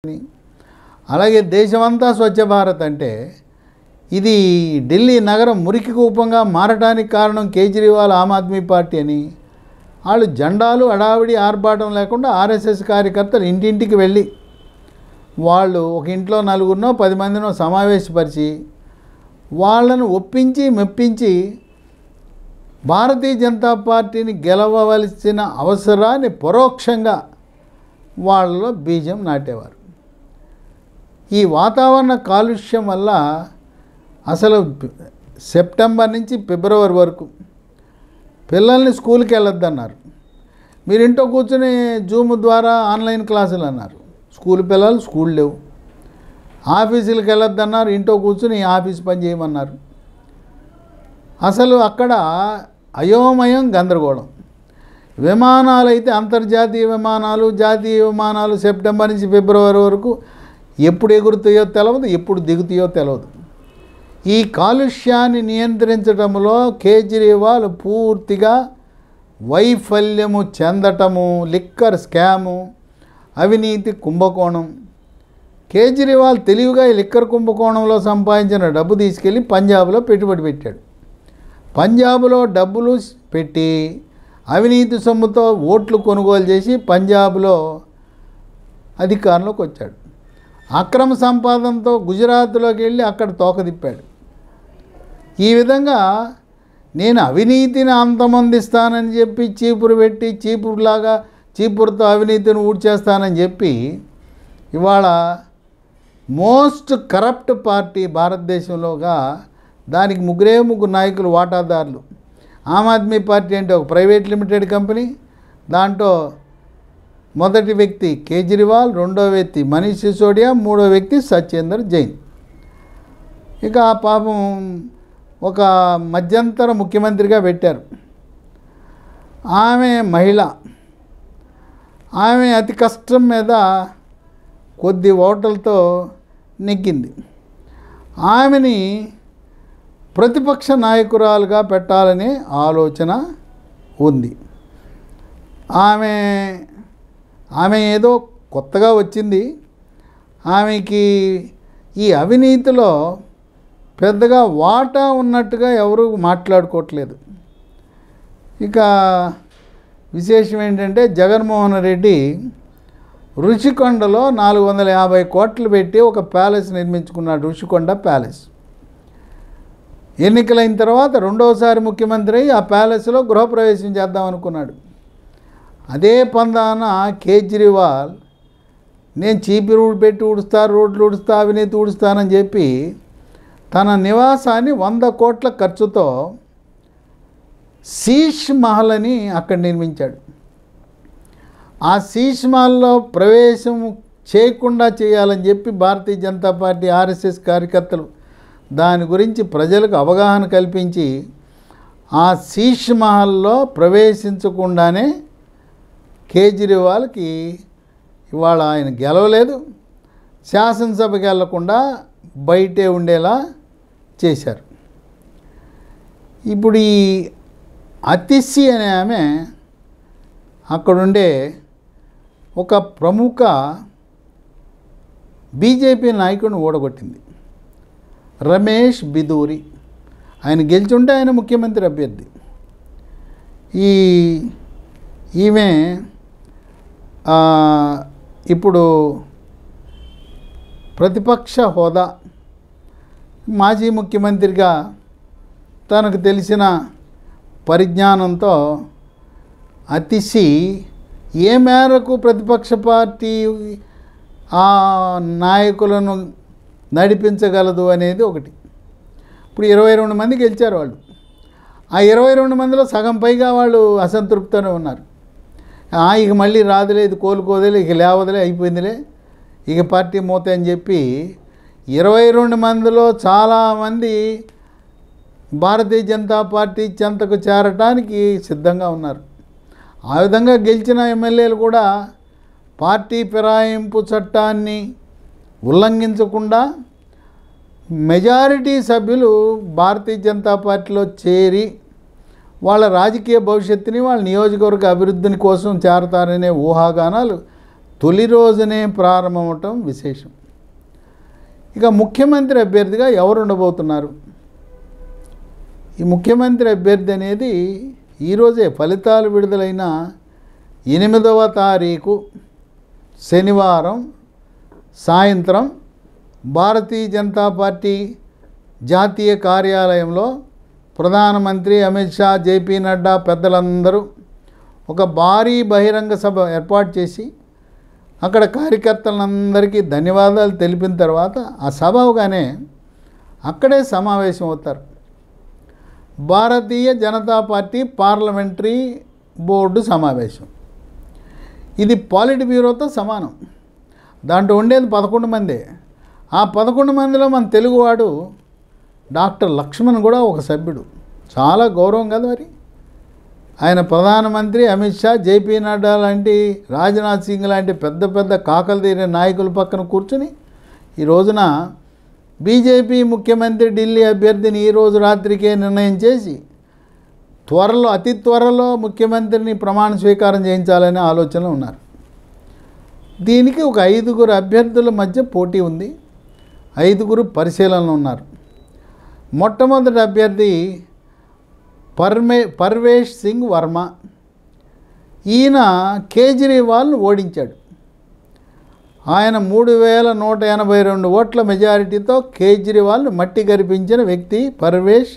అలాగే దేశమంతా స్వచ్ఛ భారత్ అంటే ఇది ఢిల్లీ నగరం మురికి కూపంగా మారడానికి కారణం కేజ్రీవాల్ ఆమ్ ఆద్మీ పార్టీ అని వాళ్ళు జెండాలు అడావిడి ఆర్భాటం లేకుండా ఆర్ఎస్ఎస్ కార్యకర్తలు ఇంటింటికి వెళ్ళి వాళ్ళు ఒక ఇంట్లో నలుగురినో 10 మందినో సమావేశపరిచి వాళ్ళను ఒప్పించి మెప్పించి భారతీయ జనతా పార్టీని గెలవవలసిన అవసరాన్ని పరోక్షంగా వాళ్ళలో బీజం నాటేవారు. ఈ వాతావరణ కాలుష్యం వల్ల అసలు సెప్టెంబర్ నుంచి ఫిబ్రవరి వరకు పిల్లల్ని స్కూల్కి వెళ్ళొద్దన్నారు. మీరు ఇంట్లో కూర్చొని జూమ్ ద్వారా ఆన్లైన్ క్లాసులు అన్నారు. స్కూల్ పిల్లలు స్కూల్ లేవు. ఆఫీసులకు వెళ్ళొద్దన్నారు. ఇంట్లో కూర్చొని ఆఫీస్ పని చేయమన్నారు. అసలు అక్కడ అయోమయం గందరగోళం. విమానాలు అయితే అంతర్జాతీయ విమానాలు జాతీయ విమానాలు సెప్టెంబర్ నుంచి ఫిబ్రవరి వరకు ఎప్పుడు ఎగురుతాయో తెలియదు, ఎప్పుడు దిగుతాయో తెలియదు. ఈ కాలుష్యాన్ని నియంత్రించడంలో కేజ్రీవాల్ పూర్తిగా వైఫల్యము చెందటము, లిక్కర్ స్కాము, అవినీతి కుంభకోణం. కేజ్రీవాల్ తెలివిగా ఈ లిక్కర్ కుంభకోణంలో సంపాదించిన డబ్బు తీసుకెళ్ళి పంజాబ్లో పెట్టుబడి పెట్టాడు. పంజాబ్లో డబ్బులు పెట్టి అవినీతి సొమ్ముతో ఓట్లు కొనుగోలు చేసి పంజాబ్లో అధికారంలోకి వచ్చాడు. అక్రమ సంపాదనతో గుజరాత్లోకి వెళ్ళి అక్కడ తోకదిప్పాడు. ఈ విధంగా నేను అవినీతిని అంతమొందిస్తానని చెప్పి చీపురు పెట్టి చీపురుతో అవినీతిని ఊడ్చేస్తానని చెప్పి ఇవాళ మోస్ట్ కరప్ట్ పార్టీ భారతదేశంలోగా దానికి ముగ్గురు నాయకులు వాటాదారులు. ఆమ్ ఆద్మీ పార్టీ అంటే ఒక ప్రైవేట్ లిమిటెడ్ కంపెనీ. దాంట్లో మొదటి వ్యక్తి కేజ్రీవాల్, రెండో వ్యక్తి మనీష్ సిసోడియా, మూడో వ్యక్తి సత్యేందర్ జైన్. ఇక పాపం ఒక మధ్యంతర ముఖ్యమంత్రిగా పెట్టారు. ఆమె మహిళ. ఆమె అతి కష్టం మీద కొద్ది ఓట్లతో నెగ్గింది. ఆమెని ప్రతిపక్ష నాయకురాలుగా పెట్టాలనే ఆలోచన ఉంది. ఆమె ఏదో కొత్తగా వచ్చింది. ఆమెకి ఈ అవినీతిలో పెద్దగా వాటా ఉన్నట్టుగా ఎవరు మాట్లాడుకోవట్లేదు. ఇక విశేషం ఏంటంటే జగన్మోహన్ రెడ్డి రుషికొండలో 450 కోట్లు పెట్టి ఒక ప్యాలెస్ నిర్మించుకున్నాడు, రుషికొండ ప్యాలెస్. ఎన్నికలైన తర్వాత రెండోసారి ముఖ్యమంత్రి అయి ఆ ప్యాలెస్లో గృహప్రవేశం చేద్దాం అనుకున్నాడు. అదే పందాన కేజ్రీవాల్ నేను చీపురు పెట్టి ఊడుస్తా, రోడ్లు ఊడుస్తా, అవినీతి ఊడుస్తానని చెప్పి తన నివాసాన్ని 100 కోట్ల ఖర్చుతో శీష్ మహల్ అని అక్కడ నిర్మించాడు. ఆ శీష్ మహల్లో ప్రవేశం చేయకుండా చేయాలని చెప్పి భారతీయ జనతా పార్టీ ఆర్ఎస్ఎస్ కార్యకర్తలు దాని గురించి ప్రజలకు అవగాహన కల్పించి ఆ శీష్ మహల్లో ప్రవేశించకుండానే కేజ్రీవాల్కి ఇవాళ ఆయన గెలవలేదు, శాసనసభకి వెళ్లకుండా బయటే ఉండేలా చేశారు. ఇప్పుడు ఈ అతిశి అనే ఆమె అక్కడుండే ఒక ప్రముఖ బీజేపీ నాయకుడిని ఓడగొట్టింది, రమేష్ బిదూరి. ఆయన గెలిచుంటే ఆయన ముఖ్యమంత్రి అభ్యర్థి. ఈమె ఇప్పుడు ప్రతిపక్ష హోదా, మాజీ ముఖ్యమంత్రిగా తనకు తెలిసిన పరిజ్ఞానంతో అతిశి ఏ మేరకు ప్రతిపక్ష పార్టీ ఆ నాయకులను నడిపించగలదు అనేది ఒకటి. ఇప్పుడు 22 మంది గెలిచారు వాళ్ళు. ఆ 22 మందిలో సగం పైగా వాళ్ళు అసంతృప్తితోనే ఉన్నారు. ఇక మళ్ళీ రాదులే, ఇది కోలుకోదులే, ఇక లేవదులే, అయిపోయిందిలే, ఇక పార్టీ మూత అని చెప్పి 22 మందిలో చాలామంది భారతీయ జనతా పార్టీ చెంతకు చేరటానికి సిద్ధంగా ఉన్నారు. ఆ విధంగా గెలిచిన ఎమ్మెల్యేలు కూడా పార్టీ ఫిరాయింపు చట్టాన్ని ఉల్లంఘించకుండా మెజారిటీ సభ్యులు భారతీయ జనతా పార్టీలో చేరి వాళ్ళ రాజకీయ భవిష్యత్తుని, వాళ్ళ నియోజకవర్గ అభివృద్ధిని కోసం చేరతారనే ఊహాగానాలు తొలి రోజునే ప్రారంభమవటం విశేషం. ఇక ముఖ్యమంత్రి అభ్యర్థిగా ఎవరు ఉండబోతున్నారు? ఈ ముఖ్యమంత్రి అభ్యర్థి అనేది ఈరోజే ఫలితాలు విడుదలైన 8వ తారీఖు శనివారం సాయంత్రం భారతీయ జనతా పార్టీ జాతీయ కార్యాలయంలో ప్రధానమంత్రి అమిత్ షా, జేపీ నడ్డా పెద్దలందరూ ఒక భారీ బహిరంగ సభ ఏర్పాటు చేసి అక్కడ కార్యకర్తలందరికీ ధన్యవాదాలు తెలిపిన తర్వాత ఆ సభ అవగానే అక్కడే సమావేశం అవుతారు. Bharatiya Janata party parliamentary board సమావేశం. ఇది పాలిట్ బ్యూరోతో సమానం. దాంట్లో ఉండేది 11 మందే. ఆ 11 మందిలో మన తెలుగువాడు డాక్టర్ లక్ష్మణ్ కూడా ఒక సభ్యుడు. చాలా గౌరవం కదా మరి. ఆయన ప్రధానమంత్రి అమిత్ షా, జేపీ నడ్డా లాంటి, రాజ్నాథ్ సింగ్ లాంటి పెద్ద పెద్ద కాకలు తీరే నాయకుల పక్కన కూర్చుని ఈ రోజున బీజేపీ ముఖ్యమంత్రి ఢిల్లీ అభ్యర్థిని ఈరోజు రాత్రికే నిర్ణయం చేసి అతి త్వరలో ముఖ్యమంత్రిని ప్రమాణ స్వీకారం చేయించాలనే ఆలోచనలో ఉన్నారు. దీనికి ఒక 5గురు అభ్యర్థుల మధ్య పోటీ ఉంది. 5గురు పరిశీలనలో ఉన్నారు. మొట్టమొదటి అభ్యర్థి పర్వేష్ సింగ్ వర్మ. ఈయన కేజ్రీవాల్ను ఓడించాడు. ఆయన 3182 ఓట్ల మెజారిటీతో కేజ్రీవాల్ను మట్టి గరిపించిన వ్యక్తి పర్వేష్